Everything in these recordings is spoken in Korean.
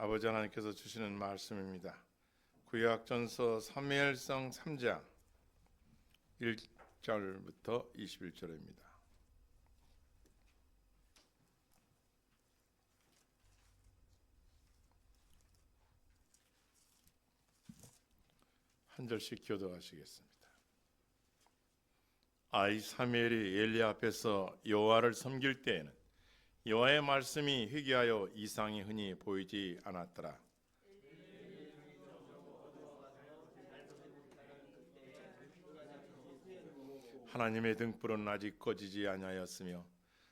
아버지 하나님께서 주시는 말씀입니다. 구약전서 사무엘상 3장 1절부터 21절입니다. 한 절씩 교도하시겠습니다. 아이 사무엘이 엘리 앞에서 여호와를 섬길 때에는 여호와의 말씀이 희귀하여 이상이 흔히 보이지 않았더라. 하나님의 등불은 아직 꺼지지 아니하였으며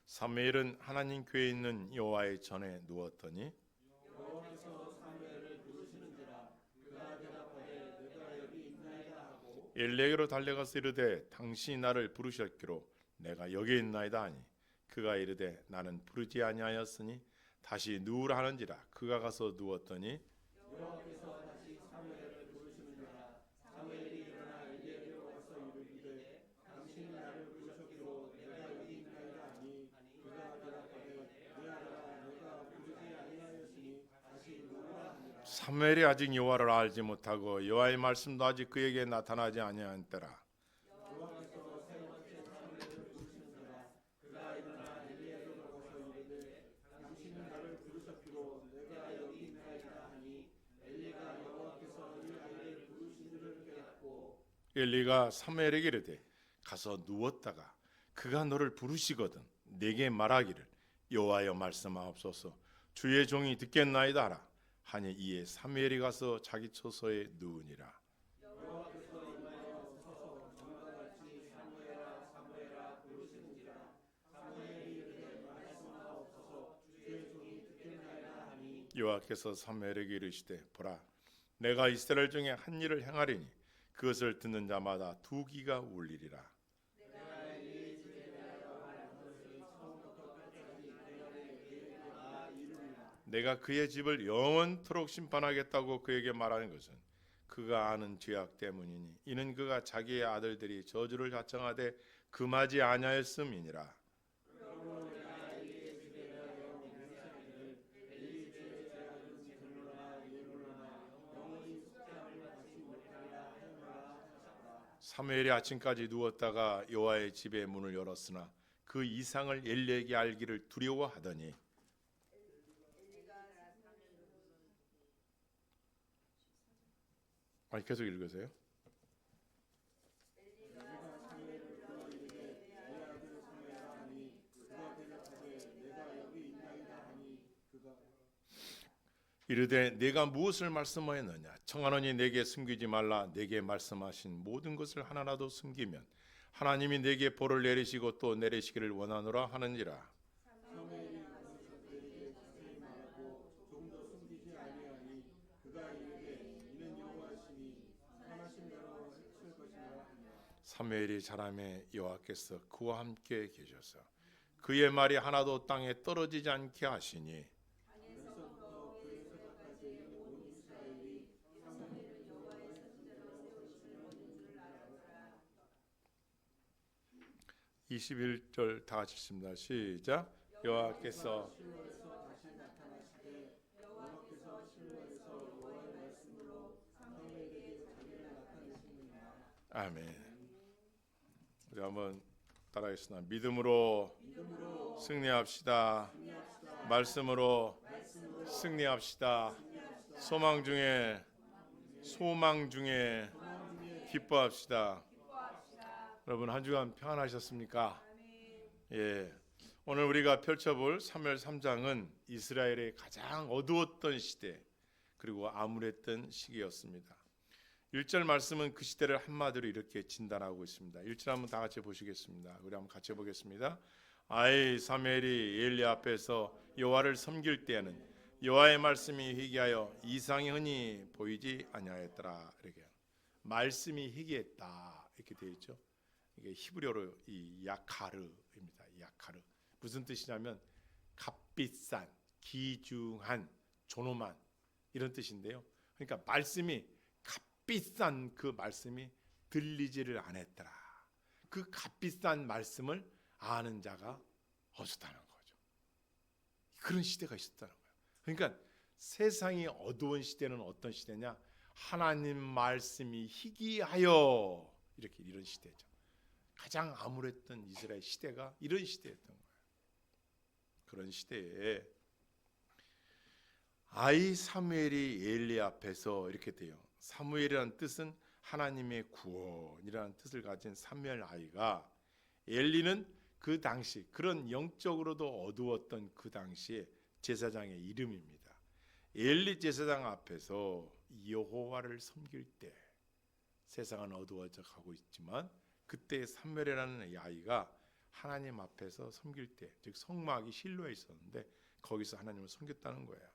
사무엘은 하나님 궤에 있는 여호와의 전에 누웠더니 엘리에게로 달려가서 이르되 당신이 나를 부르셨기로 내가 여기 있나이다 하니 그가 이르되 나는 부르지 아니하였으니 다시 누우라 하는지라. 그가 가서 누웠더니 여호와께서 다시 사무엘을 부르시는지라. 사무엘이 일어나 엘리에게로 가서 이르되 당신이 나를 부르셨기로 내가 여기 있나이다 하니 그가 대답하되 내 아들아 내가 부르지 아니하였으니 다시 누우라 하니라. 사무엘이 아직 여호와를 알지 못하고 여호와의 말씀도 아직 그에게 나타나지 아니한 때라. 여호와께서 세 번째 사무엘을 부르시는지라. 그가 일어나 엘리에게로 가서 이르되 당신이 나를 부르셨기로 내가 여기 있나이다 하니 엘리가 여호와께서 이 아이를 부르신 줄을 깨닫고 엘리가 사무엘에게 이르되 가서 누웠다가 그가 너를 부르시거든 내게 말하기를 여호와여 말씀하옵소서 주의 종이 듣겠나이다 하라 하니 이에 사무엘이 가서 자기 처소에 누우니라. 여호와께서 임하여 서서 전과 같이 사무엘아 사무엘아 부르시는지라. 사무엘이 이르되 말씀하옵소서 주의 종이 듣겠나이다 하니 여호와께서 사무엘에게 이르시되 보라 내가 이스라엘 중에 한 일을 행하리니 그것을 듣는 자마다 두 귀가 울리리라. 내가 엘리의 집에 대하여 말한 것을 처음부터 끝까지 내년에 그에게 다 이루리라. 내가 그의 집을 영원토록 심판하겠다고 그에게 말하는 것은 그가 아는 죄악 때문이니 이는 그가 자기의 아들들이 저주를 자청하되 금하지 아니하였음이니라. 그러므로 내가 엘리의 집에 대하여 맹세하기를 엘리 집의 죄악은 들러나 예물러나 영원히 숙제함을 받지 못하리라 하였노라 하셨다. 사무엘이 아침까지 누웠다가 여호와의 집의 문을 열었으나 그 이상을 엘리에게 알기를 두려워하더니 계속 읽으세요. 이르되 내가 무엇을 말씀하였느냐 청하노니 내게 숨기지 말라. 내게 말씀하신 모든 것을 하나라도 숨기면 하나님이 내게 벌을 내리시고 또 내리시기를 원하노라 하는지라. 사무엘이 가서 그에게 자세히 말하고 좀 더 숨기지 아니하니 그가 이르되 이는 여호와시니 선하신 대로 해칠 것이라 하니라. 사무엘이 자라매 여호와께서 그와 함께 계셔서 그의 말이 하나도 땅에 떨어지지 않게 하시니 21절 다 같이 읽습니다. 시작. 여호와께서 실로에서 다시 나타나시되 여호와께서 실로에서 여호와의 말씀으로 사무엘에게 자기를 나타내시느니라. 아멘. 우리 한번 따라하겠습니다. 믿음으로 승리합시다. 말씀으로 승리합시다. 소망 중에 기뻐합시다. 여러분 한 주간 평안하셨습니까? 예. 오늘 우리가 펼쳐볼 사무엘 3장은 이스라엘의 가장 어두웠던 시대 그리고 암울했던 시기였습니다. 1절 말씀은 그 시대를 한마디로 이렇게 진단하고 있습니다. 1절 한번 다 같이 보시겠습니다. 우리 한번 같이 보겠습니다. 아이 사무엘이 엘리 앞에서 여호와를 섬길 때에는 여호와의 말씀이 희귀하여 이상이 흔히 보이지 아니하였더라. 이렇게 말씀이 희귀했다 이렇게 되어 있죠. 이게 히브리어로 이 야카르입니다. 야카르 무슨 뜻이냐면 값비싼, 귀중한, 존엄한 이런 뜻인데요. 그러니까 말씀이 값비싼 그 말씀이 들리지를 않았더라. 그 값비싼 말씀을 아는 자가 없었다는 거죠. 그런 시대가 있었다는 거예요. 그러니까 세상이 어두운 시대는 어떤 시대냐? 하나님 말씀이 희귀하여 이런 시대죠. 가장 암울했던 이스라엘 시대가 이런 시대였던 거예요. 그런 시대에 아이 사무엘이 엘리 앞에서 이렇게 돼요. 사무엘이라는 뜻은 하나님의 구원이라는 뜻을 가진 사무엘 아이가, 엘리는 그 당시 그런 영적으로도 어두웠던 그 당시에 제사장의 이름입니다. 엘리 제사장 앞에서 여호와를 섬길 때 세상은 어두워져 가고 있지만 그때 사무엘이라는 이 아이가 하나님 앞에서 섬길 때, 즉 성막이 실로에 있었는데 거기서 하나님을 섬겼다는 거예요.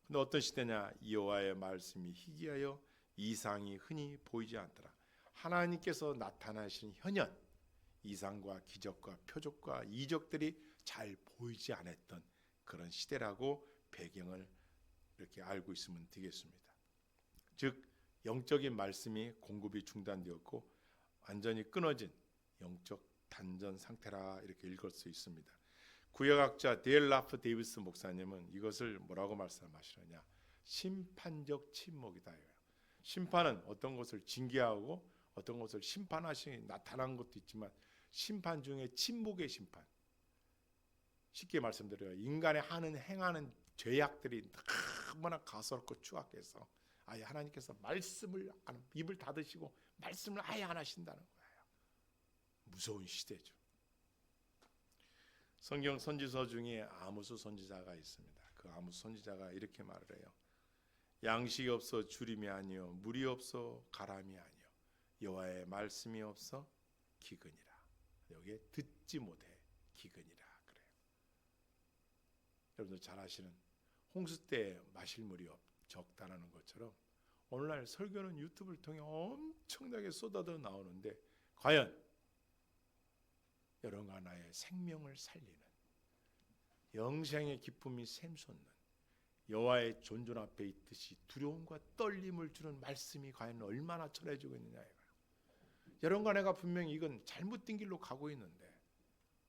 근데 어떤 시대냐? 여호와의 말씀이 희귀하여 이상이 흔히 보이지 않더라. 하나님께서 나타나신 현현, 이상과 기적과 표적과 이적들이 잘 보이지 않았던 그런 시대라고 배경을 이렇게 알고 있으면 되겠습니다. 즉 영적인 말씀이 공급이 중단되었고 완전히 끊어진 영적 단전 상태라 이렇게 읽을 수 있습니다. 구역학자 데일 라프 데이비스 목사님은 이것을 뭐라고 말씀하시느냐? 심판적 침묵이다. 심판은 어떤 것을 징계하고 어떤 것을 심판하시니 나타난 것도 있지만 심판 중에 침묵의 심판. 쉽게 말씀드려요. 인간의 행하는 죄악들이 너무나 가소롭고 추악해서 아예 하나님께서 말씀을 입을 닫으시고 말씀을 아예 안 하신다는 거예요. 무서운 시대죠. 성경 선지서 중에 아모스 선지자가 있습니다. 그 아모스 선지자가 이렇게 말을 해요. 양식이 없어 주림이 아니요 물이 없어 가람이 아니요 여호와의 말씀이 없어 기근이라. 여기에 듣지 못해 기근이라 그래요. 여러분들 잘 아시는 홍수 때 마실 물이 적다라는 것처럼 오늘날 설교는 유튜브를 통해 엄청나게 쏟아져 나오는데 과연 여러분과 나의 생명을 살리는 영생의 기쁨이 샘솟는 여호와의 존존 앞에 있듯이 두려움과 떨림을 주는 말씀이 과연 얼마나 전해지고 있느냐 이거예요. 여러분과 내가 분명히 이건 잘못된 길로 가고 있는데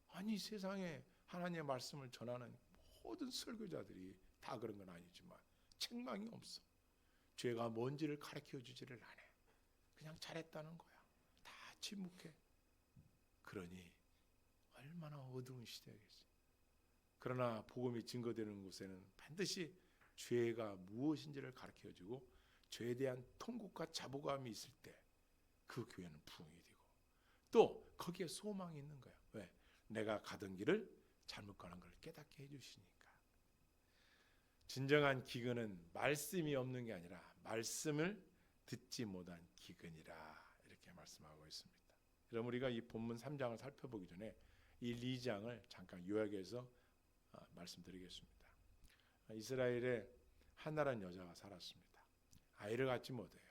아니 세상에 하나님의 말씀을 전하는 모든 설교자들이 다 그런 건 아니지만 책망이 없어. 죄가 뭔지를 가르쳐 주지를 않아. 그냥 잘했다는 거야. 다 침묵해. 그러니 얼마나 어두운 시대겠어요. 그러나 복음이 증거되는 곳에는 반드시 죄가 무엇인지를 가르쳐주고 죄에 대한 통곡과 자부감이 있을 때 그 교회는 부흥이 되고 또 거기에 소망이 있는 거야. 왜? 내가 가던 길을 잘못 가는 걸 깨닫게 해주시니까. 진정한 기근은 말씀이 없는 게 아니라 말씀을 듣지 못한 기근이라 이렇게 말씀하고 있습니다. 여러분 우리가 이 본문 3장을 살펴보기 전에 이 2장을 잠깐 요약해서 말씀드리겠습니다. 이스라엘에 한나라는 여자가 살았습니다. 아이를 갖지 못해요.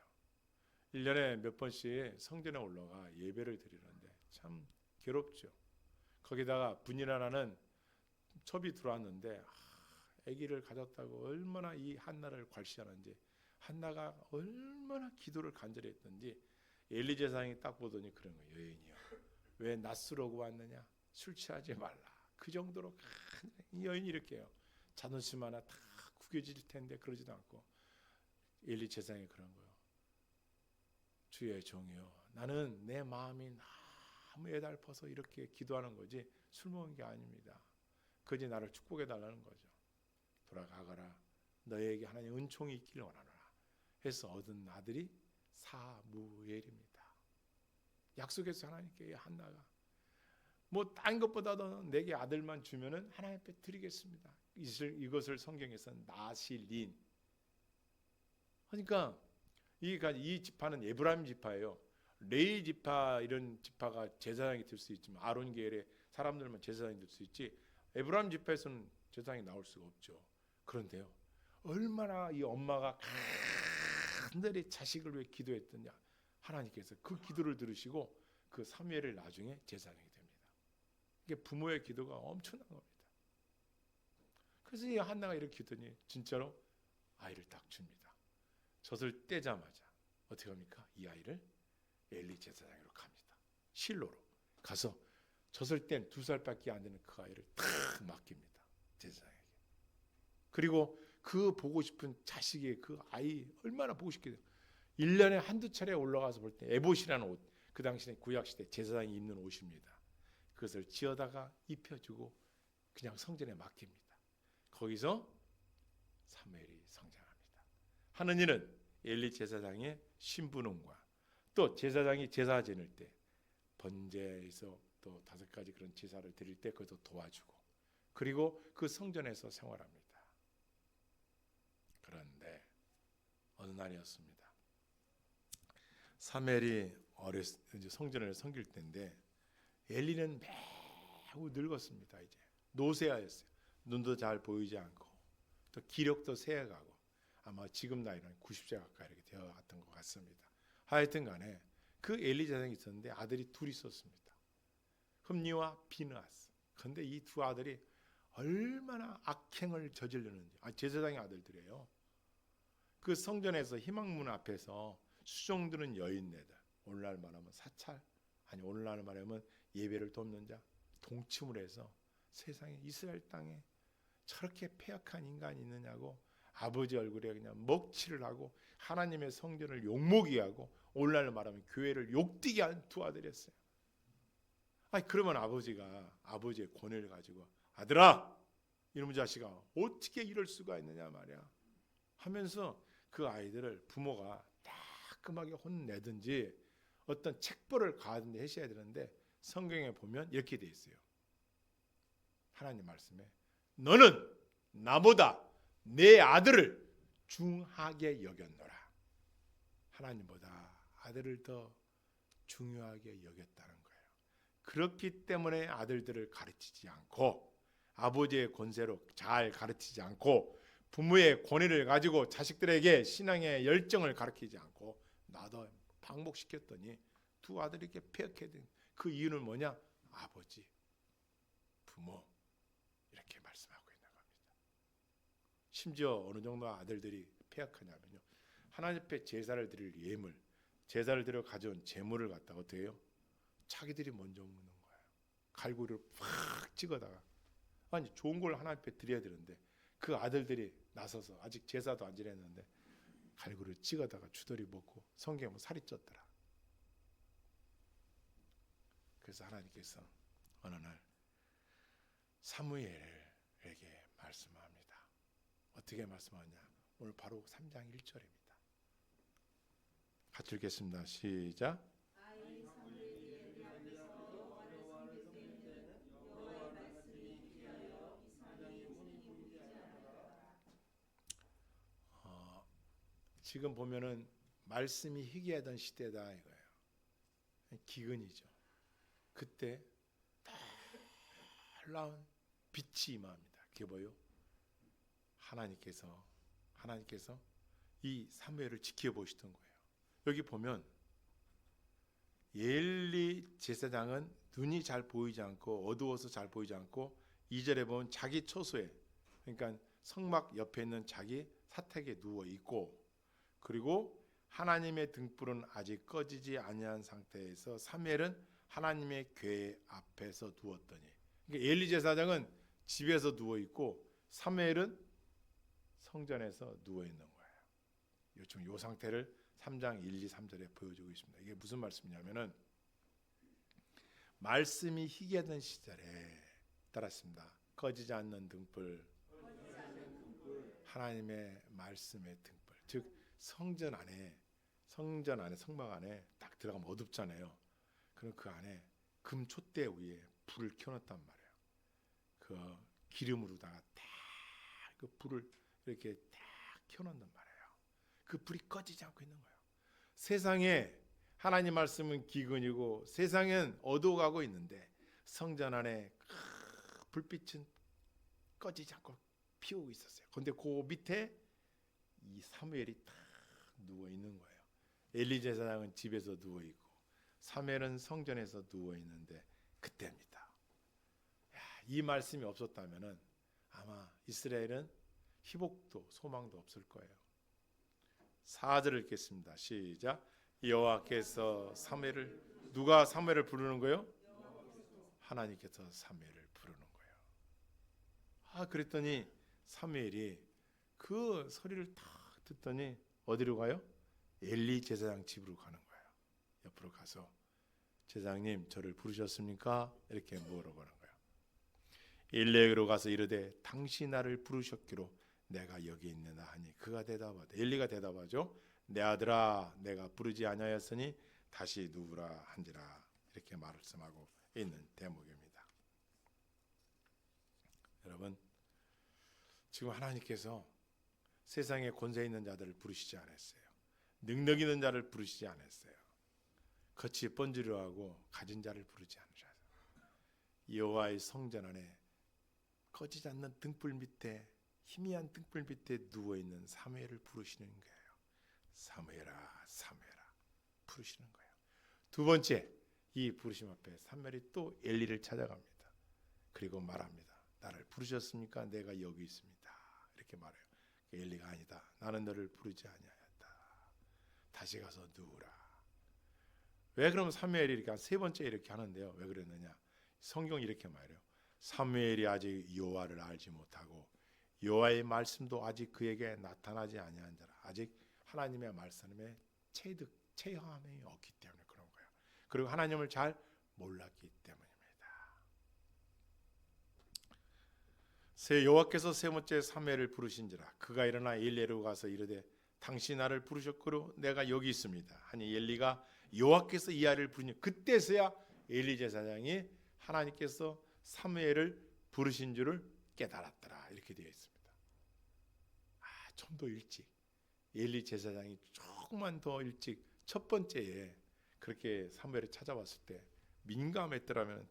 1년에 몇 번씩 성전에 올라가 예배를 드리는데 참 괴롭죠. 거기다가 분이라는 첩이 들어왔는데 아기를 가졌다고 얼마나 이 한나를 괄시하는지 한나가 얼마나 기도를 간절히 했던지 엘리 제사장이 딱 보더니 그런 거예요. 여인이요 왜 낯설어고 왔느냐? 술 취하지 말라. 그 정도로 이 여인이 이렇게 해요. 자존심 하나 다 구겨질 텐데 그러지도 않고 엘리 제사장이 그런 거예요. 주의 종이요 나는 내 마음이 너무 애달퍼서 이렇게 기도하는 거지 술 먹은 게 아닙니다. 그지 나를 축복해 달라는 거죠. 돌아가거라. 너에게 하나님의 은총이 있기를 원하노라 해서 얻은 아들이 사무엘입니다. 약속해서 하나님께 한나가 뭐 딴 것보다도 내게 아들만 주면은 하나님 앞에 드리겠습니다. 이것을 성경에서는 나실린. 그러니까 이 지파는 에브라임 지파예요. 레위 지파 이런 지파가 제사장이 될 수 있지만 아론 계열의 사람들만 제사장이 될 수 있지 에브라임 지파에서는 제사장이 나올 수가 없죠. 그런데요. 얼마나 이 엄마가 간절히 자식을 위해 기도했더냐. 하나님께서 그 기도를 들으시고 그 사무엘을 나중에 제사장이 됩니다. 이게 부모의 기도가 엄청난 겁니다. 그래서 이 한나가 이렇게 기도니 진짜로 아이를 딱 줍니다. 젖을 떼자마자 어떻게 합니까? 이 아이를 엘리 제사장으로 갑니다. 실로로 가서 젖을 뗀 2살밖에 안 되는 그 아이를 탁 맡깁니다. 제사장에게. 그리고 그 보고 싶은 자식의 그 아이 얼마나 보고 싶겠어요. 1년에 한두 차례 올라가서 볼 때 에봇이라는 옷, 그 당시에 구약시대 제사장이 입는 옷입니다. 그것을 지어다가 입혀주고 그냥 성전에 맡깁니다. 거기서 사무엘이 성장합니다. 하는 일은 엘리 제사장의 신분음과 또 제사장이 제사 지낼 때 번제에서 또 5가지 그런 제사를 드릴 때 그것도 도와주고 그리고 그 성전에서 생활합니다. 그런데 어느 날이었습니다. 사무엘이 이제 성전을 섬길 때인데 엘리는 매우 늙었습니다. 이제 노쇠하였어요. 눈도 잘 보이지 않고 또 기력도 쇠해가고 아마 지금 나이는 90세 가까이 이렇게 되어갔던 것 같습니다. 하여튼 간에 그 엘리 제사장이 있었는데 아들이 둘이 있었습니다. 흠니와 비느하스. 그런데 이 두 아들이 얼마나 악행을 저지르는지. 제사장의 아들들이에요. 그 성전에서 희망문 앞에서 수종드는 여인네들, 오늘날 말하면 사찰, 아니 오늘날 말하면 예배를 돕는 자, 동침을 해서 세상에 이스라엘 땅에 저렇게 폐역한 인간이 있느냐고 아버지 얼굴에 그냥 먹칠을 하고 하나님의 성전을 욕먹이 하고 오늘날 말하면 교회를 욕되게 한 두 아들이었어요. 아니 그러면 아버지가 아버지의 권위를 가지고 아들아 이놈의 자식아 어떻게 이럴 수가 있느냐 말이야 하면서 그 아이들을 부모가 따끔하게 혼내든지 어떤 책벌을 가하든지 하셔야 되는데 성경에 보면 이렇게 돼 있어요. 하나님 말씀에 너는 나보다 내 아들을 중하게 여겼노라. 하나님보다 아들을 더 중요하게 여겼다는 거예요. 그렇기 때문에 아들들을 가르치지 않고 아버지의 권세로 잘 가르치지 않고 부모의 권위를 가지고 자식들에게 신앙의 열정을 가르치지 않고 나도 방목시켰더니 두 아들이 이렇게 폐역해 된 그 이유는 뭐냐? 아버지, 부모 이렇게 말씀하고 있는 겁니다. 심지어 어느 정도 아들들이 폐역하냐면요. 하나님 앞에 제사를 드릴 예물, 제사를 드려 가져온 제물을 갖다가 어떻게 해요? 자기들이 먼저 먹는 거예요. 갈고리를 팍 찍어다가 아니 좋은 걸 하나님 앞에 드려야 되는데 그 아들들이 나서서 아직 제사도 안 지냈는데 갈고리를 찍어다가 주더리 먹고 성경에 보면 살이 쪘더라. 그래서 하나님께서 어느 날 사무엘에게 말씀합니다. 어떻게 말씀하냐? 오늘 바로 3장 1절입니다. 같이 읽겠습니다. 시작. 지금 보면은 말씀이 희귀하던 시대다 이거예요. 기근이죠. 그때 놀라운 빛이 임합니다. 그게 뭐예요? 하나님께서 이 사무엘을 지켜보시던 거예요. 여기 보면 엘리 제사장은 눈이 잘 보이지 않고 어두워서 잘 보이지 않고 2절에 보면 자기 처소에 그러니까 성막 옆에 있는 자기 사택에 누워 있고 그리고 하나님의 등불은 아직 꺼지지 아니한 상태에서 사무엘은 하나님의 궤 앞에서 누웠더니 그러니까 엘리 제사장은 집에서 누워 있고 사무엘은 성전에서 누워 있는 거예요. 요즘 이 상태를 3장 1, 2, 3절에 보여주고 있습니다. 이게 무슨 말씀이냐면은 말씀이 희귀하던 시절에 따랐습니다. 꺼지지 않는 등불, 하나님의 말씀의 등불, 즉 성전 안에 성막 안에 딱 들어가면 어둡잖아요. 그럼 그 안에 금 촛대 위에 불을 켜놨단 말이에요. 그 기름으로다가 딱 그 불을 이렇게 딱 켜놓는단 말이에요. 그 불이 꺼지지 않고 있는 거예요. 세상에 하나님 말씀은 기근이고 세상은 어두워가고 있는데 성전 안에 불빛은 꺼지지 않고 피우고 있었어요. 그런데 그 밑에 이 사무엘이 딱 누워 있는 거예요. 엘리 제사장은 집에서 누워 있고 사무엘은 성전에서 누워 있는데 그때입니다. 이 말씀이 없었다면은 아마 이스라엘은 희복도 소망도 없을 거예요. 4절을 읽겠습니다. 시작. 여호와께서 사무엘을 누가 사무엘을 부르는 거예요? 하나님께서 사무엘을 부르는 거예요. 그랬더니 사무엘이 그 소리를 딱 듣더니 어디로 가요? 엘리 제사장 집으로 가는 거예요. 옆으로 가서 제사장님 저를 부르셨습니까? 이렇게 물어보는 거예요. 엘리에게로 가서 이르되 당신 나를 부르셨기로 내가 여기 있느냐 하니 그가 대답하되 엘리가 대답하죠. 내 아들아 내가 부르지 아니하였으니 다시 누구라 한지라 이렇게 말씀하고 있는 대목입니다. 여러분 지금 하나님께서 세상에 권세 있는 자들을 부르시지 않았어요. 능력 있는 자를 부르시지 않았어요. 거치 번지려 하고 가진 자를 부르지 않으셨어요. 여호와의 성전 안에 꺼지지 않는 등불 밑에 희미한 등불 밑에 누워있는 사무엘을 부르시는 거예요. 사무엘아 사무엘아 부르시는 거예요. 두 번째 이 부르심 앞에 사무엘이 또 엘리를 찾아갑니다. 그리고 말합니다. 나를 부르셨습니까? 내가 여기 있습니다. 이렇게 말해요. 엘리가 아니다. 나는 너를 부르지 아니하였다. 다시 가서 누우라. 왜 그러면 사무엘이 이렇게 세 번째 이렇게 하는데요. 왜 그랬느냐? 성경이 이렇게 말해요. 사무엘이 아직 여호와를 알지 못하고 여호와의 말씀도 아직 그에게 나타나지 아니한 자라. 아직 하나님의 말씀에 체험함이 없기 때문에 그런 거예요. 그리고 하나님을 잘 몰랐기 때문입니다. 새 여호와께서 세 번째 사무엘을 부르신지라 그가 일어나 엘리에로 가서 이르되 당신 나를 부르셨거로 내가 여기 있습니다 하니 엘리가 여호와께서 이 아이를 부르니 그때서야 엘리 제사장이 하나님께서 사무엘을 부르신 줄을 깨달았더라 이렇게 되어 있습니다. 좀 더 일찍 엘리 제사장이 조금만 더 일찍 첫 번째에 그렇게 사무엘을 찾아왔을 때 민감했더라면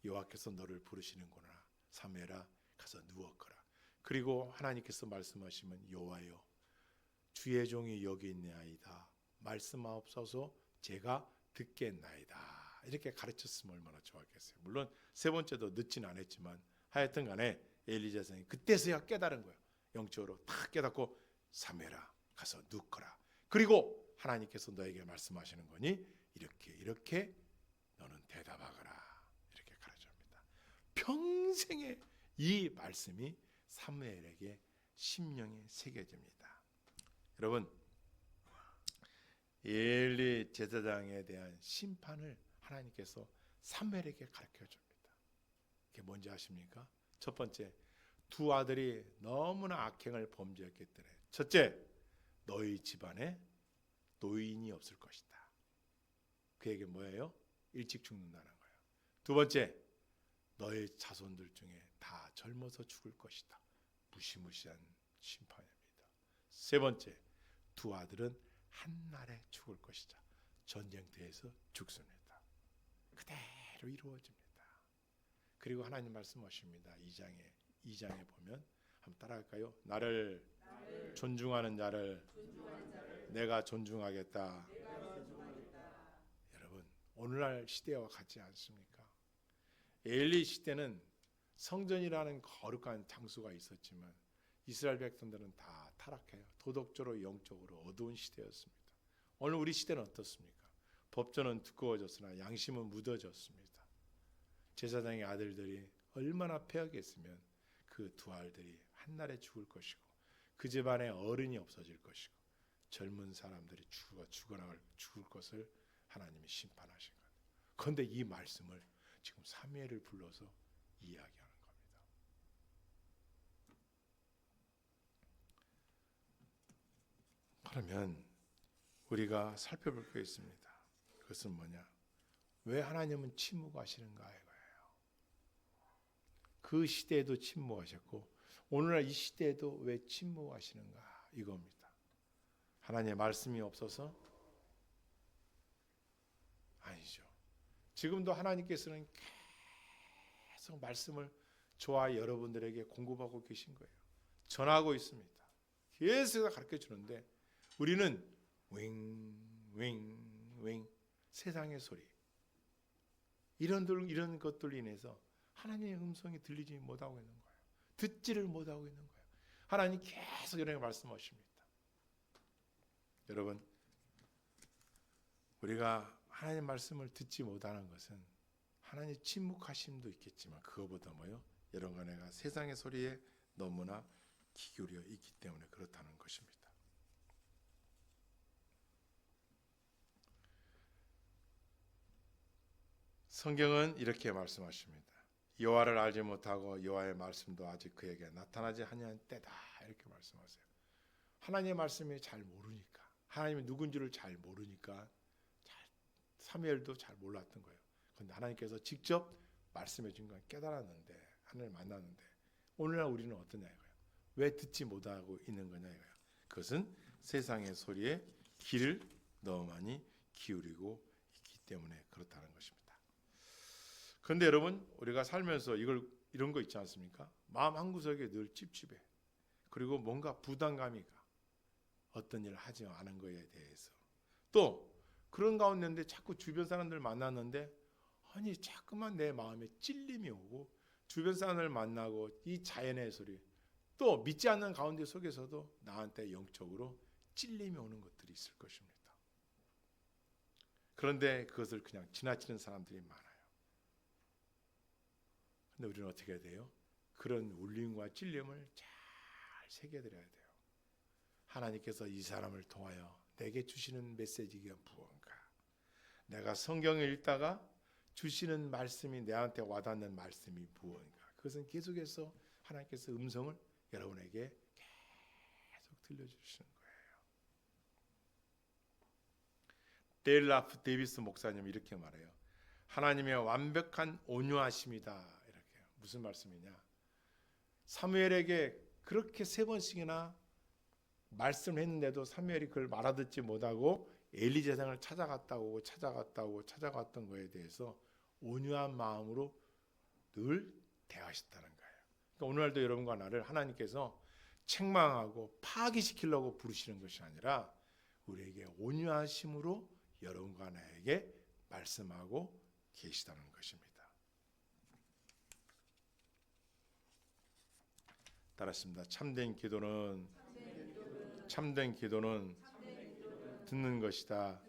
여호와께서 너를 부르시는구나 사무엘아 가서 누웠거라. 그리고 하나님께서 말씀하시면 여호와여 주의 종이 여기 있나이다 말씀하옵소서 제가 듣겠나이다 이렇게 가르쳤으면 얼마나 좋았겠어요. 물론 세 번째도 늦지는 않았지만 하여튼 간에 엘리 제사장이 그때서야 깨달은 거예요. 영적으로 딱 깨닫고 사무엘아 가서 눕거라. 그리고 하나님께서 너에게 말씀하시는 거니 이렇게 너는 대답하거라 이렇게 가르쳐줍니다. 평생의 이 말씀이 사무엘에게 심령에 새겨집니다. 여러분 엘리 제사장에 대한 심판을 하나님께서 사무엘에게 가르쳐줍니다. 그게 뭔지 아십니까? 첫 번째 두 아들이 너무나 악행을 범죄했기 때문에 첫째 너희 집안에 노인이 없을 것이다. 그에게 뭐예요? 일찍 죽는다는 거예요. 두 번째 너의 자손들 중에 다 젊어서 죽을 것이다. 무시무시한 심판입니다. 세 번째 두 아들은 한날에 죽을 것이다. 전쟁터에서 죽습니다. 그대로 이루어집니다. 그리고 하나님 말씀하십니다. 2장에 보면 한번 따라할까요? 나를 존중하는 자를 내가 존중하겠다. 여러분 오늘날 시대와 같지 않습니까? 엘리 시대는 성전이라는 거룩한 장소가 있었지만 이스라엘 백성들은 다 타락해요. 도덕적으로 영적으로 어두운 시대였습니다. 오늘 우리 시대는 어떻습니까? 법전은 두꺼워졌으나 양심은 묻어졌습니다. 제사장의 아들들이 얼마나 폐하겠으면 그 두 아들이 한날에 죽을 것이고 그 집안에 어른이 없어질 것이고 젊은 사람들이 죽을 것을 하나님이 심판하신 거예요. 그런데 이 말씀을 지금 사무엘을 불러서 이야기하는 겁니다. 그러면 우리가 살펴볼 게 있습니다. 그것은 뭐냐? 왜 하나님은 침묵하시는가 이거예요. 그 시대에도 침묵하셨고 오늘날 이 시대에도 왜 침묵하시는가 이겁니다. 하나님의 말씀이 없어서? 아니죠. 지금도 하나님께서는 계속 말씀을 저와 여러분들에게 공급하고 계신 거예요. 전하고 있습니다. 계속 가르쳐 주는데 우리는 윙 세상의 소리 이런 것들로 인해서 하나님의 음성이 들리지 못하고 있는 거예요. 듣지를 못하고 있는 거예요. 하나님 계속 이렇게 말씀하십니다. 여러분 우리가 하나님 말씀을 듣지 못하는 것은 하나님 침묵하심도 있겠지만 그거보다 뭐요? 여러분과 내가 세상의 소리에 너무나 기울여 있기 때문에 그렇다는 것입니다. 성경은 이렇게 말씀하십니다. 여호와를 알지 못하고 여호와의 말씀도 아직 그에게 나타나지 아니한 때다, 이렇게 말씀하세요. 하나님의 말씀이 잘 모르니까, 하나님이 누군지를 잘 모르니까 사무엘도 잘 몰랐던 거예요. 그런데 하나님께서 직접 말씀해 준 건 깨달았는데, 하나님을 만났는데, 오늘날 우리는 어떠냐 이거예요. 왜 듣지 못하고 있는 거냐 이거예요. 그것은 세상의 소리에 귀를 너무 많이 기울이고 있기 때문에 그렇다는 것입니다. 그런데 여러분, 우리가 살면서 이런 거 있지 않습니까? 마음 한구석에 늘 찝찝해. 그리고 뭔가 부담감이 가. 어떤 일을 하지 않은 거에 대해서. 또 그런 가운데인데 자꾸 주변 사람들 만났는데, 아니 자꾸만 내 마음에 찔림이 오고, 주변 사람을 만나고 이 자연의 소리, 또 믿지 않는 가운데 속에서도 나한테 영적으로 찔림이 오는 것들이 있을 것입니다. 그런데 그것을 그냥 지나치는 사람들이 많아요. 근데 우리는 어떻게 해야 돼요? 그런 울림과 찔림을 잘 새겨드려야 돼요. 하나님께서 이 사람을 통하여 내게 주시는 메시지가 무언가, 내가 성경을 읽다가 주시는 말씀이, 내한테 와닿는 말씀이 무언가, 그것은 계속해서 하나님께서 음성을 여러분에게 계속 들려주시는 거예요. 데일 라프 데이비스 목사님 이렇게 말해요. 하나님의 완벽한 온유하심이다. 이렇게. 무슨 말씀이냐? 사무엘에게 그렇게 3번씩이나 말씀을 했는데도 사무엘이 그걸 알아듣지 못하고 엘리 제사장을 찾아갔던 거에 대해서 온유한 마음으로 늘 대하셨다는 거예요. 그러니까 오늘날도 여러분과 나를 하나님께서 책망하고 파기시키려고 부르시는 것이 아니라 우리에게 온유하심으로 여러분과 나에게 말씀하고 계시다는 것입니다. 따랐습니다. 참된 기도는 듣는 것이다.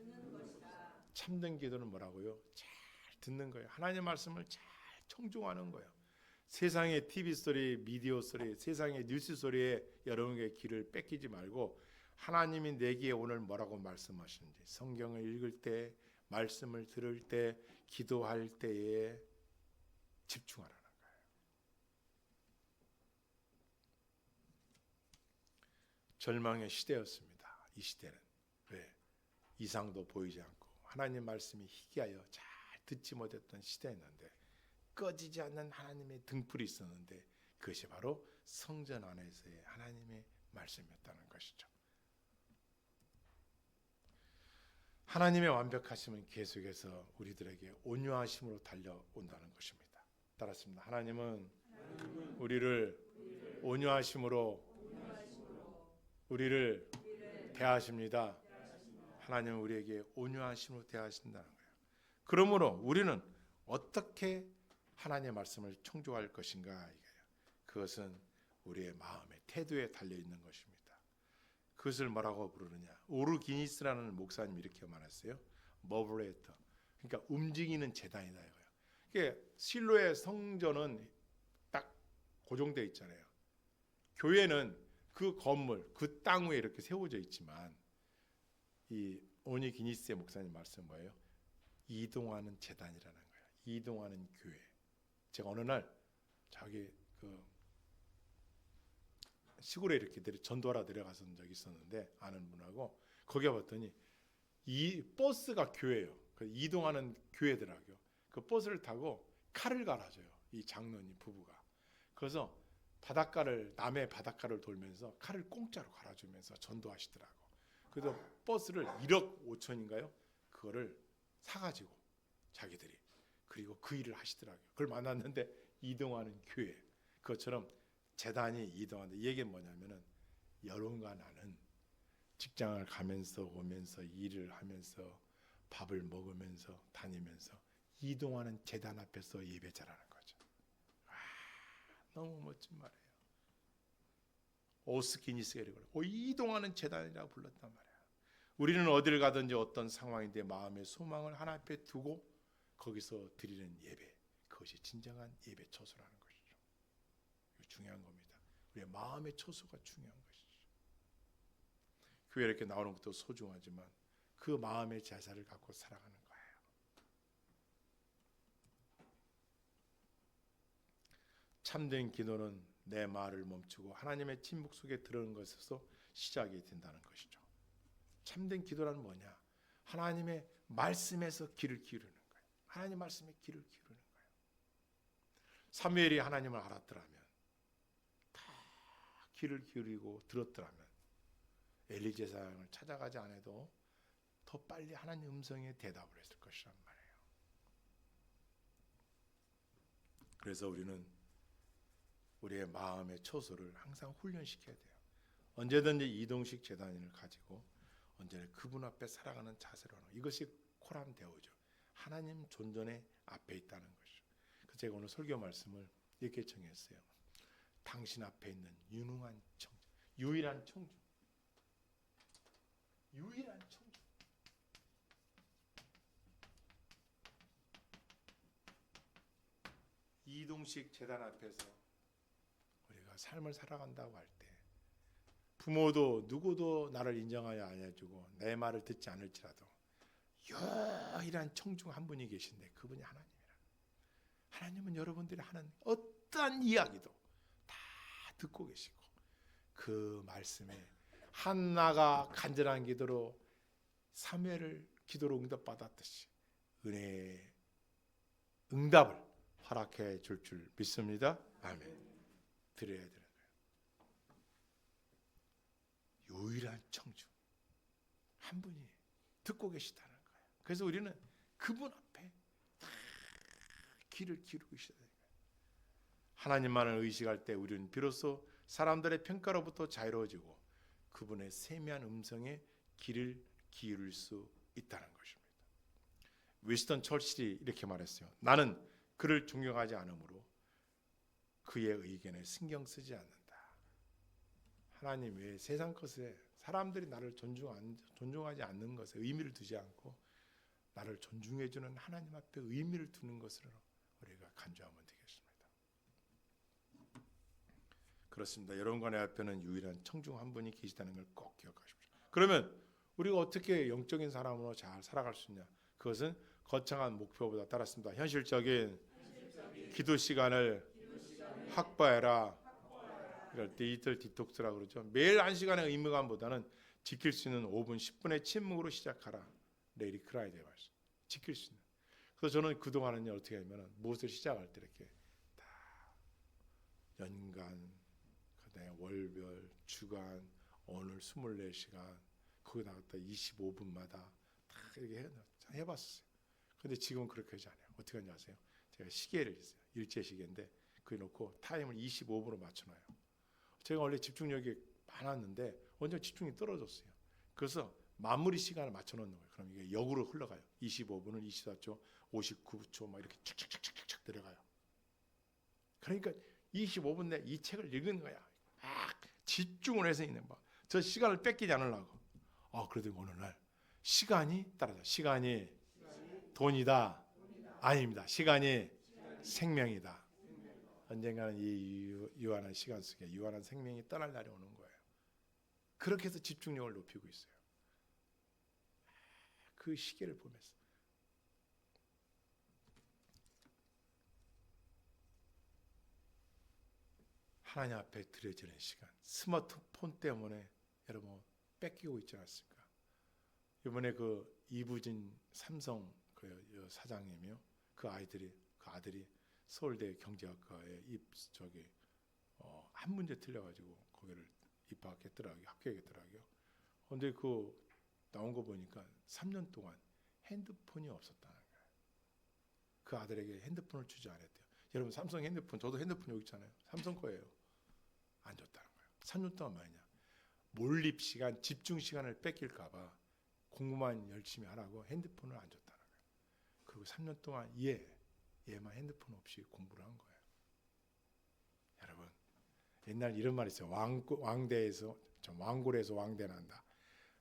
참된 기도는 뭐라고요? 잘 듣는 거예요. 하나님의 말씀을 잘 청중하는 거예요. 세상의 TV 소리, 미디어 소리, 세상의 뉴스 소리에 여러분의 귀를 뺏기지 말고 하나님이 내게 오늘 뭐라고 말씀하시는지, 성경을 읽을 때, 말씀을 들을 때, 기도할 때에 집중하라는 거예요. 절망의 시대였습니다. 이 시대는. 왜? 이상도 보이지 않고 하나님 말씀이 희귀하여 잘 듣지 못했던 시대였는데, 꺼지지 않는 하나님의 등불이 있었는데, 그것이 바로 성전 안에서의 하나님의 말씀이었다는 것이죠. 하나님의 완벽하심은 계속해서 우리들에게 온유하심으로 달려온다는 것입니다. 따랐습니다. 하나님은 우리를 온유하심으로 우리를 대하십니다. 하나님은 우리에게 온유하심으로 대하신다는 거예요. 그러므로 우리는 어떻게 하나님의 말씀을 청중할 것인가 이거예요. 그것은 우리의 마음의 태도에 달려 있는 것입니다. 그것을 뭐라고 부르느냐? 오르기니스라는 목사님이 이렇게 말했어요. 머브레이터. 그러니까 움직이는 제단이다 이거예요. 이게 실로의 성전은 딱 고정되어 있잖아요. 교회는 그 건물, 그 땅 위에 이렇게 세워져 있지만, 이 오르기니스의 목사님 말씀 뭐예요? 이동하는 제단이라는 거예요. 이동하는 교회. 제가 어느 날 저기 시골에 이렇게 전도하러 내려가서 적이 있었는데, 아는 분하고 거기 봤더니 이 버스가 교회예요. 그 이동하는 교회더라고요. 그 버스를 타고 칼을 갈아줘요. 이 장로님 부부가. 그래서 남해 바닷가를 돌면서 칼을 공짜로 갈아주면서 전도하시더라고. 그래서 버스를 1억 5천인가요? 그거를 사가지고 자기들이, 그리고 그 일을 하시더라고요. 그걸 만났는데 이동하는 교회. 그것처럼 재단이 이동한다. 이 얘기는 뭐냐면은 여러분과 나는 직장을 가면서 오면서 일을 하면서 밥을 먹으면서 다니면서 이동하는 재단 앞에서 예배 잘하는 거죠. 너무 멋진 말이에요. 오스키니스가 이걸 이동하는 재단이라고 불렀단 말이에요. 우리는 어디를 가든지 어떤 상황인데 마음의 소망을 하나 앞에 두고 거기서 드리는 예배, 그것이 진정한 예배 처소라는 것이죠. 이거 중요한 겁니다. 우리의 마음의 처소가 중요한 것이죠. 교회에 이렇게 나오는 것도 소중하지만 그 마음의 제사를 갖고 살아가는 거예요. 참된 기도는 내 말을 멈추고 하나님의 침묵 속에 들어오는 것에서 시작이 된다는 것이죠. 참된 기도란 뭐냐? 하나님의 말씀에서 귀를 기울이는 거예요. 하나님 말씀에 귀를 기울이는 거예요. 사무엘이 하나님을 알았더라면, 다 귀를 기울이고 들었더라면 엘리 제사장을 찾아가지 않아도 더 빨리 하나님 음성에 대답을 했을 것이란 말이에요. 그래서 우리는 우리의 마음의 처소를 항상 훈련시켜야 돼요. 언제든지 이동식 제단을 가지고 언제나 그분 앞에 살아가는 자세로 하는, 이것이 코람 데오죠. 하나님 존전의 앞에 있다는 것이죠. 그래서 제가 오늘 설교 말씀을 이렇게 정했어요. 당신 앞에 있는 유능한 청중, 유일한 청중, 유일한 청중. 이동식 제단 앞에서 우리가 삶을 살아간다고 할 때 부모도 누구도 나를 인정하지 않아주고 내 말을 듣지 않을지라도 유일한 청중 한 분이 계신데 그분이 하나님이라. 하나님은 여러분들이 하는 어떠한 이야기도 다 듣고 계시고 그 말씀에 한나가 간절한 기도로 사무엘을 기도로 응답받았듯이 은혜의 응답을 허락해 줄 줄 믿습니다. 아멘. 드려야 되는 거예요. 유일한 청중 한 분이 듣고 계시다는 거예요. 그래서 우리는 그분 앞에 다 귀를 기울이고 있어야 돼요. 하나님만을 의식할 때 우리는 비로소 사람들의 평가로부터 자유로워지고 그분의 세미한 음성에 귀를 기울일 수 있다는 것입니다. 위스턴 철실이 이렇게 말했어요. 나는 그를 존경하지 않으므로 그의 의견에 신경 쓰지 않는다. 하나님 외에 세상 것에 사람들이 나를 존중하지 않는 것에 의미를 두지 않고 나를 존중해주는 하나님 앞에 의미를 두는 것으로 우리가 간주하면 되겠습니다. 그렇습니다. 여러분과 내 앞에는 유일한 청중 한 분이 계시다는 걸 꼭 기억하십시오. 그러면 우리가 어떻게 영적인 사람으로 잘 살아갈 수 있냐? 그것은 거창한 목표보다 따랐습니다. 현실적인 기도 시간을 확보해라. 이럴 때 디지털 디톡스라고 그러죠. 매일 1시간의 의무감보다는 지킬 수 있는 5분, 10분의 침묵으로 시작하라. 레이리 크라이드의 말씀. 지킬 수 있는. 그래서 저는 그동안은 어떻게 하냐면 무엇을 시작할 때 이렇게 다 연간, 그다음에 월별, 주간, 오늘 24시간, 거기 나갔다 25분마다 다 이렇게 해봤어요. 근데 지금은 그렇게 하지 않아요. 어떻게 하냐 아세요? 제가 시계를 있어요. 일제 시계인데 그게 놓고 타임을 25분으로 맞춰놔요. 제가 원래 집중력이 많았는데 완전 집중이 떨어졌어요. 그래서 마무리 시간을 맞춰놓는 거예요. 그럼 이게 역으로 흘러가요. 25분은 24초, 59초 막 이렇게 착착착착착 들어가요. 그러니까 25분 내에 이 책을 읽는 거야. 막 집중을 해서 읽는 거야. 저 시간을 뺏기지 않으려고. 그래도 어느 날 시간이 따라서 시간이 돈이다. 아닙니다. 시간이 생명이다. 언젠가는 이 유한한 시간 속에 유한한 생명이 떠날 날이 오는 거예요. 그렇게 해서 집중력을 높이고 있어요. 그 시계를 보면서 하나님 앞에 드려지는 시간, 스마트폰 때문에 여러분 뺏기고 있지 않습니까? 이번에 그 이부진 삼성 그 사장님이요, 그 아들이 서울대 경제학과에 한 문제 틀려가지고 거기를 입학했더라고요. 합격했더라고요. 근데 그 나온 거 보니까 3년 동안 핸드폰이 없었다는 거예요. 그 아들에게 핸드폰을 주지 않았대요. 여러분 삼성 핸드폰, 저도 핸드폰 여기 있잖아요. 삼성 거예요. 안 줬다는 거예요. 3년 동안 말이냐. 몰입 시간, 집중 시간을 뺏길까봐 공부만 열심히 하라고 핸드폰을 안 줬다는 거예요. 그리고 3년 동안 얘만 핸드폰 없이 공부를 한 거예요. 여러분, 옛날 이런 말이 있어요. 왕골에서 왕대 난다.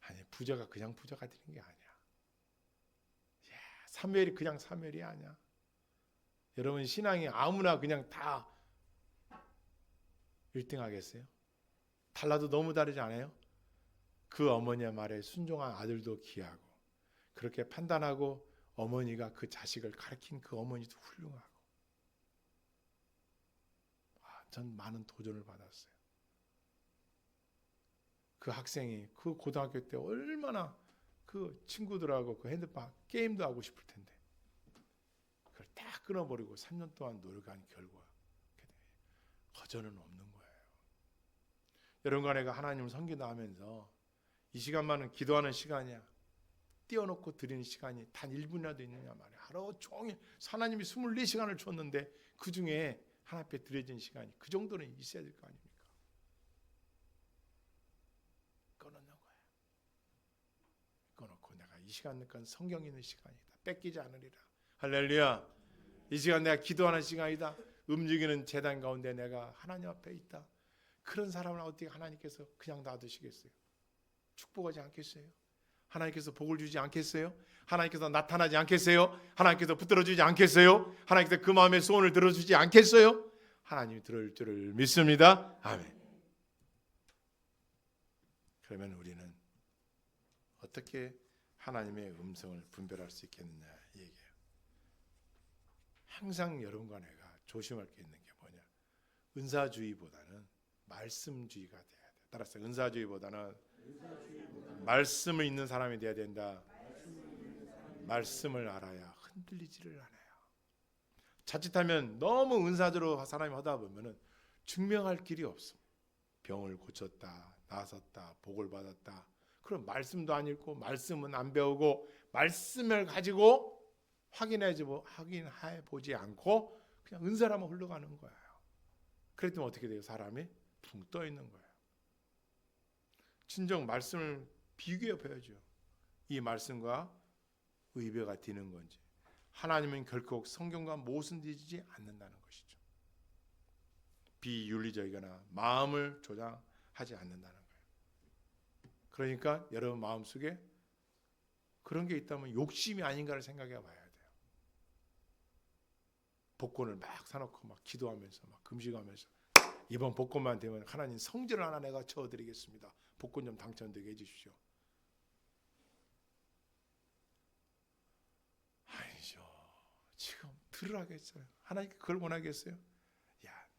아니, 부자가 그냥 부자가 되는 게 아니야. 사무엘이 그냥 사무엘이 아니야. 여러분, 신앙이 아무나 그냥 다 1등 하겠어요? 달라도 너무 다르지 않아요? 그 어머니의 말에 순종한 아들도 귀하고, 그렇게 판단하고 어머니가 그 자식을 가르친 그 어머니도 훌륭하고, 전 많은 도전을 받았어요. 그 학생이 그 고등학교 때 얼마나 그 친구들하고 그 핸드폰 게임도 하고 싶을 텐데 그걸 딱 끊어버리고 3년 동안 노력한 결과 거저는 없는 거예요. 여러분과 내가 하나님을 섬기다 하면서 이 시간만은 기도하는 시간이야, 띄워놓고 드리는 시간이 단 1분이라도 있느냐 말이야. 하루 종일 하나님이 24시간을 줬는데 그 중에 하나님 앞에 드려진 시간이 그 정도는 있어야 될 거 아닙니까? 끊어놓는 거야. 끊어놓고 내가 이 시간 건 성경 있는 시간이다, 뺏기지 않으리라. 할렐루야. 이 시간 내가 기도하는 시간이다. 움직이는 제단 가운데 내가 하나님 앞에 있다. 그런 사람을 어떻게 하나님께서 그냥 놔두시겠어요? 축복하지 않겠어요? 하나님께서 복을 주지 않겠어요? 하나님께서 나타나지 않겠어요? 하나님께서 붙들어주지 않겠어요? 하나님께서 그 마음의 소원을 들어주지 않겠어요? 하나님이 들을 줄을 믿습니다. 아멘. 그러면 우리는 어떻게 하나님의 음성을 분별할 수 있겠느냐 얘기해요. 항상 여러분과 내가 조심할 게 있는 게 뭐냐, 은사주의보다는 말씀주의가 돼야 돼. 따라서 은사주의보다는 말씀을 있는 사람이 돼야 된다. 말씀을 알아야 흔들리지를 않아요. 자칫하면 너무 은사적으로 사람이 하다 보면은 증명할 길이 없어. 병을 고쳤다, 나섰다, 복을 받았다. 그럼 말씀도 안 읽고 말씀은 안 배우고 말씀을 가지고 확인해 보지 않고 그냥 은사라만 흘러가는 거예요. 그랬더니 어떻게 돼요? 사람이 붕 떠 있는 거예요. 진정 말씀을 비교해 봐야죠. 이 말씀과 의배가 되는 건지. 하나님은 결코 성경과 모순되지 않는다는 것이죠. 비윤리적이거나 마음을 조장하지 않는다는 거예요. 그러니까 여러분 마음속에 그런 게 있다면 욕심이 아닌가를 생각해 봐야 돼요. 복권을 막 사놓고 막 기도하면서 막 금식하면서 이번 복권만 되면 하나님 성전을 하나 내가 쳐드리겠습니다. 복권 좀 당첨되게 해주십시오. 아니죠. 지금 들으라겠어요. 하나님께 그걸 원하겠어요? 야,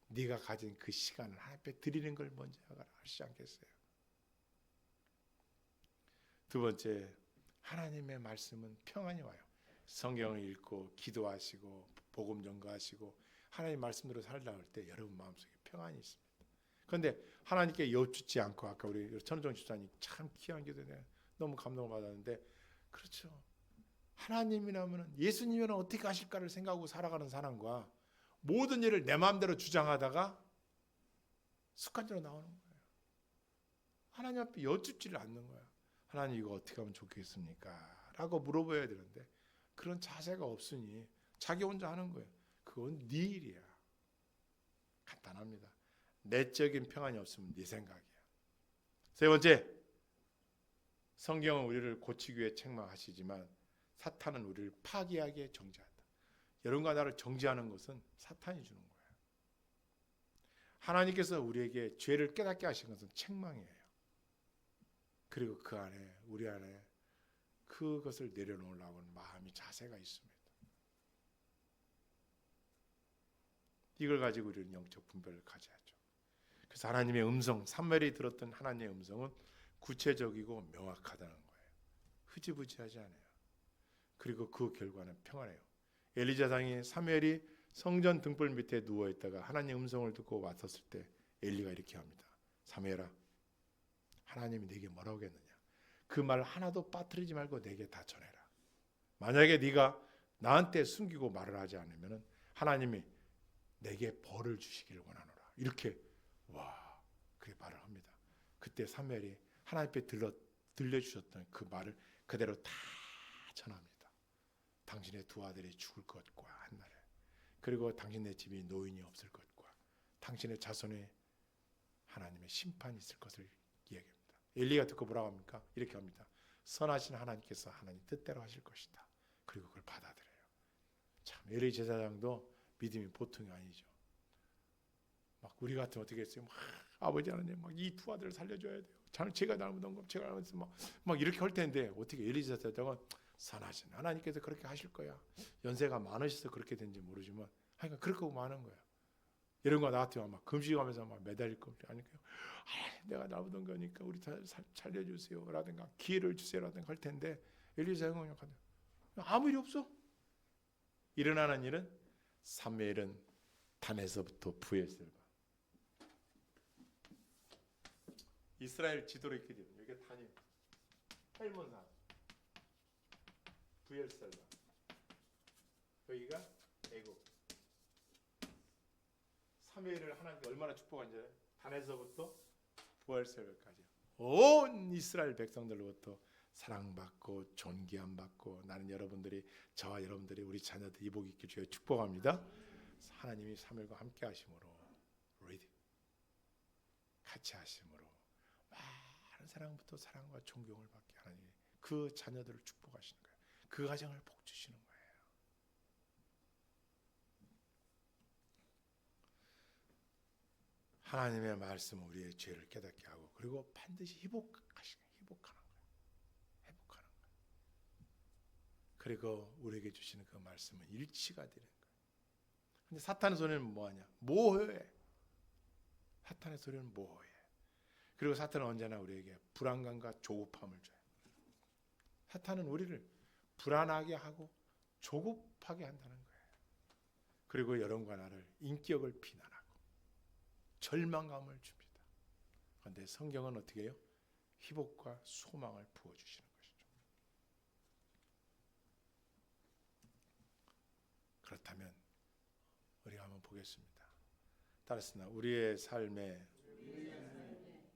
네가 가진 그 시간을 하나님 앞에 드리는 걸 먼저 하시지 않겠어요? 두 번째, 하나님의 말씀은 평안이 와요. 성경을 읽고 기도하시고 복음 전가하시고 하나님 말씀대로 살다 할 때 여러분 마음속에 평안이 있습니다. 그런데 하나님께 여쭙지 않고, 아까 우리 천정 집사님 참 귀한 기도에 너무 감동을 받았는데, 그렇죠. 하나님이라면 예수님이면 어떻게 하실까를 생각하고 살아가는 사람과 모든 일을 내 마음대로 주장하다가 습관적으로 나오는 거예요. 하나님 앞에 여쭙지를 않는 거야. 하나님 이거 어떻게 하면 좋겠습니까? 라고 물어봐야 되는데 그런 자세가 없으니 자기 혼자 하는 거예요. 그건 네 일이야. 간단합니다. 내적인 평안이 없으면 네 생각이야. 세 번째, 성경은 우리를 고치기 위해 책망하시지만 사탄은 우리를 파괴하기에 정죄한다. 여러분과 나를 정죄하는 것은 사탄이 주는 거예요. 하나님께서 우리에게 죄를 깨닫게 하신 것은 책망이에요. 그리고 그 안에 우리 안에 그것을 내려놓으려고 하는 마음이 자세가 있습니다. 이걸 가지고 우리는 영적 분별을 가져야죠. 그래서 하나님의 음성, 사무엘이 들었던 하나님의 음성은 구체적이고 명확하다는 거예요. 흐지부지하지 않아요. 그리고 그 결과는 평안해요. 엘리야상이 사무엘이 성전 등불 밑에 누워 있다가 하나님의 음성을 듣고 왔었을 때 엘리가 이렇게 합니다. 사무엘아, 하나님이 네게 뭐라고 했느냐? 그 말 하나도 빠뜨리지 말고 내게 다 전해라. 만약에 네가 나한테 숨기고 말을 하지 않으면 하나님이 내게 벌을 주시기를 원하노라. 이렇게 그렇게 말을 합니다. 그때 사무엘이 하나님 앞에 들려주셨던 그 말을 그대로 다 전합니다. 당신의 두 아들이 죽을 것과 한날에, 그리고 당신의 집이 노인이 없을 것과 당신의 자손에 하나님의 심판이 있을 것을 이야기합니다. 엘리가 듣고 뭐라고 합니까? 이렇게 합니다. 선하신 하나님께서 하나님 뜻대로 하실 것이다. 그리고 그걸 받아들여요. 참 엘리 제사장도 믿음이 보통이 아니죠. 막 우리 같으면 어떻게 했어요? 막 아버지 하나님 막 이 두 아들을 살려줘야 돼요. 제가 잘못한 거 제가 잘못해서 막 이렇게 할 텐데 어떻게 엘리사 대장은 선하신 하나님께서 그렇게 하실 거야. 연세가 많으셔서 그렇게 된지 모르지만 하여간 그렇게 하고 마는 거야. 이런 거 나한테 막 금식하면서 막 매달릴 거 아니까요. 내가 잘못한 거니까 우리 다 살려주세요라든가 기회를 주세요라든가 할 텐데 엘리사 형은 아무 일이 없어. 일어나는 일은 사무엘은 단에서부터 부엘셀바. 이스라엘 지도로 이렇게 돼요. 여기 단이 헬몬산, 부엘셀바. 여기가 애굽. 사무엘을 하나님께 얼마나 축복한지 단에서부터 부엘셀바까지 온 이스라엘 백성들로부터 사랑받고 존귀함 받고 나는 여러분들이 저와 여러분들이 우리 자녀들 이복 있게 주여 축복합니다. 하나님이 사무엘과 함께 하심으로 같이 하심으로 많은 사랑부터 사랑과 존경을 받게 하나님이 그 자녀들을 축복하시는 거예요. 그 가정을 복 주시는 거예요. 하나님의 말씀은 우리의 죄를 깨닫게 하고 그리고 반드시 회복하는 거예요. 회복하는 거예요. 그리고 우리에게 주시는 그 말씀은 일치가 되는 거예요. 근데 사탄의 소리는 뭐하냐? 모호해. 사탄의 소리는 모호해. 그리고 사탄은 언제나 우리에게 불안감과 조급함을 줘요. 사탄은 우리를 불안하게 하고 조급하게 한다는 거예요. 그리고 여러분과 나를 인격을 비난하고 절망감을 줍니다. 그런데 성경은 어떻게 해요? 회복과 소망을 부어주시는 것이죠. 그렇다면 우리가 한번 보겠습니다. 따라서 우리의 삶의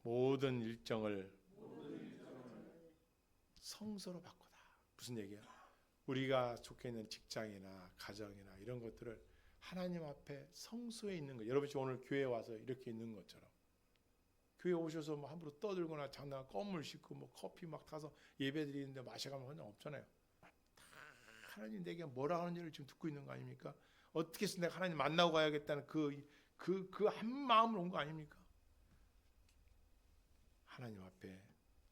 모든 일정을 성소로 바꾸다. 무슨 얘기야? 우리가 속해 있는 직장이나 가정이나 이런 것들을 하나님 앞에 성소에 있는 거. 여러분 오늘 교회에 와서 이렇게 있는 것처럼 교회 오셔서 뭐 함부로 떠들거나 장난 껌을 씻고 뭐 커피 막 타서 예배드리는데 마셔가면 그냥 없잖아요. 다 하나님 내게 뭐라 하는지를 지금 듣고 있는 거 아닙니까? 어떻게 해서 내가 하나님 만나고 가야겠다는 그 한 마음으로 온 거 아닙니까? 하나님 앞에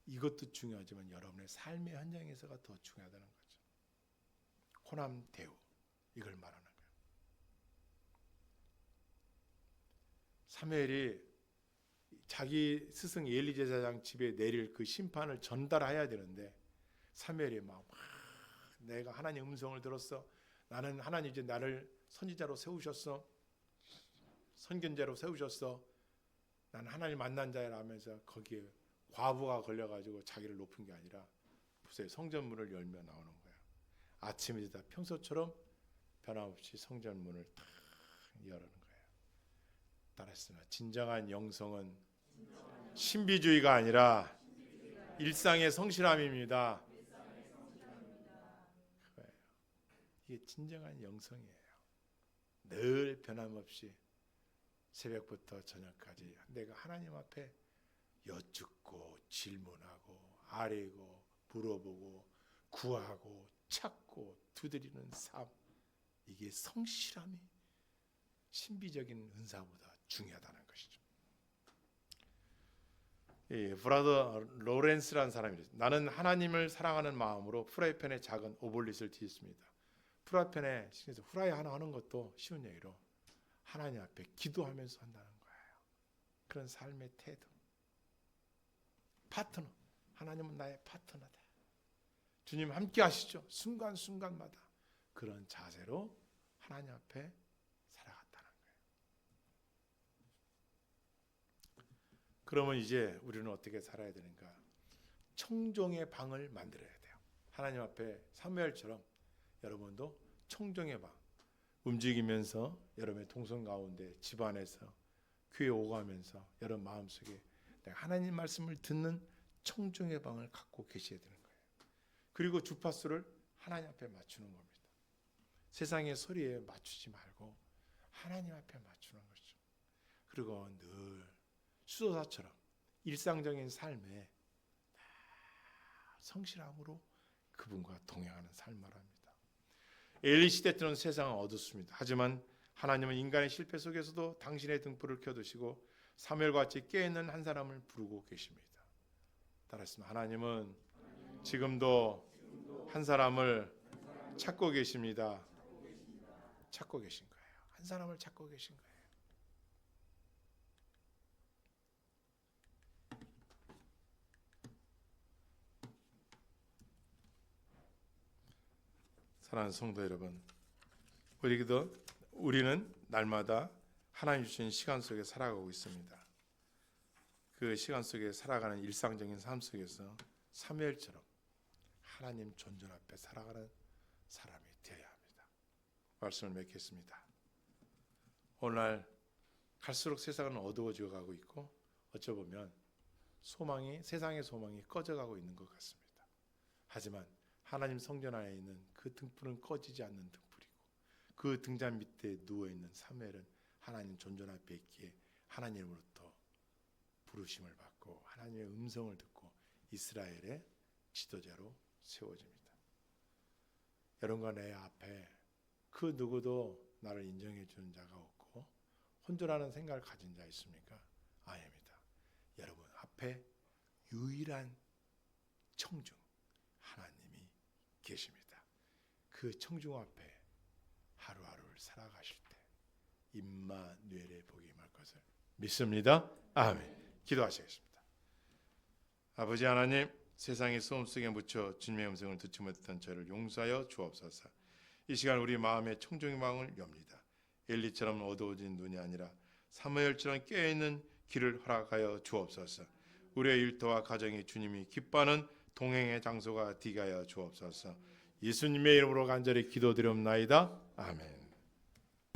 이것도 중요하지만 여러분의 삶의 현장에서가 더 중요하다는 거죠. 호남 대우 이걸 말하는 거예요. 사무엘이 자기 스승 엘리 제사장 집에 내릴 그 심판을 전달해야 되는데 사무엘이 막 내가 하나님 음성을 들었어. 나는 하나님 이제 나를 선지자로 세우셨어. 선견자로 세우셨어. 난 하나님 만난 자라면서 거기에 과부가 걸려가지고 자기를 높은 게 아니라 보세요. 성전문을 열며 나오는 거야. 아침에 되다 평소처럼 변함없이 성전문을 탁 열는 거예요. 따라했으나 진정한 영성은 신비주의가 아니라 일상의 성실함입니다. 그거예요. 이게 진정한 영성이에요. 늘 변함없이 새벽부터 저녁까지 내가 하나님 앞에 여쭙고 질문하고 아뢰고 물어보고 구하고 찾고 두드리는 삶. 이게 성실함이 신비적인 은사보다 중요하다는 것이죠. 브라더 로렌스라는 사람이 있어요. 나는 하나님을 사랑하는 마음으로 프라이팬에 작은 오믈렛을 뒤집습니다. 프라이팬에 후라이 하나 하는 것도 쉬운 얘기로 하나님 앞에 기도하면서 한다는 거예요. 그런 삶의 태도. 파트너. 하나님은 나의 파트너다. 주님 함께 하시죠. 순간순간마다 그런 자세로 하나님 앞에 살아갔다는 거예요. 그러면 이제 우리는 어떻게 살아야 되는가? 청종의 방을 만들어야 돼요. 하나님 앞에 사무엘처럼 여러분도 청종의 방 움직이면서 여러분의 동선 가운데 집안에서 교회 오가면서 여러분 마음속에 내가 하나님 말씀을 듣는 청종의 방을 갖고 계셔야 되는 거예요. 그리고 주파수를 하나님 앞에 맞추는 겁니다. 세상의 소리에 맞추지 말고 하나님 앞에 맞추는 것이죠. 그리고 늘 수도사처럼 일상적인 삶에 성실함으로 그분과 동행하는 삶을 합니다. 엘리 시대 때는 세상은 어둡습니다. 하지만 하나님은 인간의 실패 속에서도 당신의 등불을 켜두시고 사무엘같이 깨어있는 한 사람을 부르고 계십니다. 따라서 하나님은 지금도 한 사람을 찾고 계십니다. 찾고 계신 거예요. 한 사람을 찾고 계신 거예요. 사랑하는 성도 여러분, 우리는 날마다 하나님 주신 시간 속에 살아가고 있습니다. 그 시간 속에 살아가는 일상적인 삶 속에서 사무엘처럼 하나님 존전 앞에 살아가는 사람이 되어야 합니다. 말씀을 맺겠습니다. 오늘날 갈수록 세상은 어두워져 가고 있고 어쩌보면 세상의 소망이 꺼져가고 있는 것 같습니다. 하지만 하나님 성전 안에 있는 그 등불은 꺼지지 않는 등불이고 그 등잔 밑에 누워있는 사무엘은 하나님 존전 앞에 있기에 하나님으로부터 부르심을 받고 하나님의 음성을 듣고 이스라엘의 지도자로 세워집니다. 여러분과 내 앞에 그 누구도 나를 인정해 주는 자가 없고 혼자라는 생각을 가진 자 있습니까? 아닙니다. 여러분 앞에 유일한 청중 하나님이 계십니다. 그 청중 앞에 하루하루를 살아가실 때 임마누엘의 복이 임할 것을 믿습니다. 아멘. 기도하시겠습니다. 아버지 하나님, 세상의 소음 속에 묻혀 주님의 음성을 듣지 못했던 저를 용서하여 주옵소서. 이 시간 우리 마음의 청중의 마음을 엽니다. 엘리처럼 어두워진 눈이 아니라 사무엘처럼 깨어있는 길을 허락하여 주옵소서. 우리의 일터와 가정이 주님이 기뻐하는 동행의 장소가 되게 하여 주옵소서. 예수님의 이름으로 간절히 기도드리옵나이다. 아멘.